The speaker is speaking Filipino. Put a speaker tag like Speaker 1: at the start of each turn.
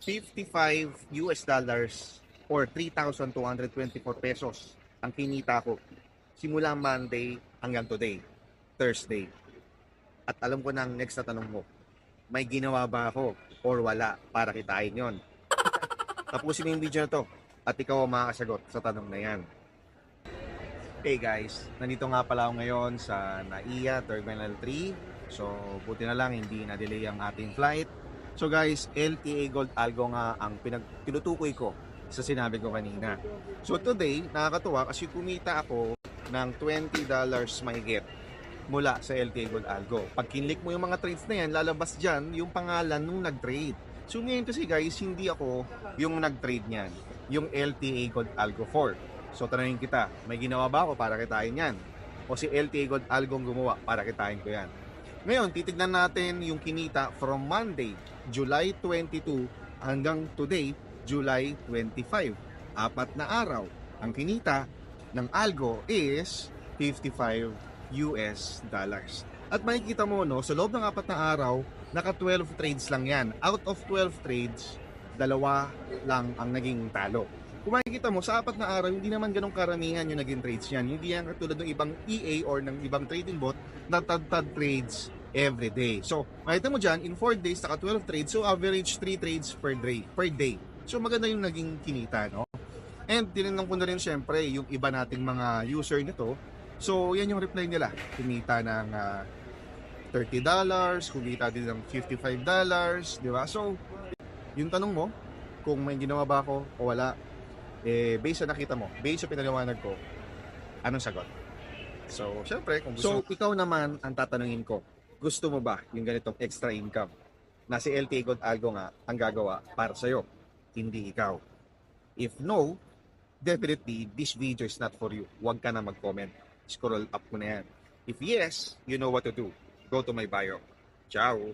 Speaker 1: $55 or 3,224 pesos ang kinita ko simula Monday hanggang today, Thursday. At alam ko na ang next na tanong mo, may ginawa ba ako or wala para kitain yon? Tapusin mo yung video na to at ikaw ang makakasagot sa tanong na yan. Hey guys, nandito nga pala ako ngayon sa NAIA Terminal 3. So buti na lang hindi na-delay ang ating flight. So guys, LTA Gold Algo nga ang tinutukoy ko sa sinabi ko kanina. So today, nakakatuwa kasi kumita ako ng $20 mahigit mula sa LTA Gold Algo. Pag kinlik mo yung mga trades na yan, lalabas dyan yung pangalan nung nag-trade. So ngayon kasi guys, hindi ako yung nag-trade niyan, yung LTA Gold Algo 4. So tanongin kita, may ginawa ba ako para kitain yan? O si LTA Gold Algo gumawa para kitain ko yan? Ngayon, titignan natin yung kinita from Monday, July 22 hanggang today, July 25. 4 na araw. Ang kinita ng Algo is $55. At makikita mo, no, sa loob ng 4 na araw, naka 12 trades lang yan. Out of 12 trades, 2 lang ang naging talo. Kung makikita mo, sa 4 na araw, hindi naman ganong karamihan yung naging trades yan. Hindi yan katulad ng ibang EA or ng ibang trading bot na tad trades every day. So, makita mo dyan, in 4 days, naka 12 trades. So, average 3 trades per day. So, maganda yung naging kinita, no? And, tinanong ko na rin syempre, yung iba nating mga user nito. So, yan yung reply nila. Kumita ng $30, kumita din ng $55, di ba? So, yung tanong mo, kung may ginawa ba ako o wala, based sa nakita mo, based sa pinaliwanag ko, anong sagot? So, syempre, kung gusto... So, ikaw naman ang tatanungin ko, gusto mo ba yung ganitong extra income na si LTA Gold Algo nga ang gagawa para sa'yo, hindi ikaw? If no, definitely, this video is not for you. Huwag ka na mag-comment. Scroll up mo na yan. If yes, you know what to do. Go to my bio. Ciao!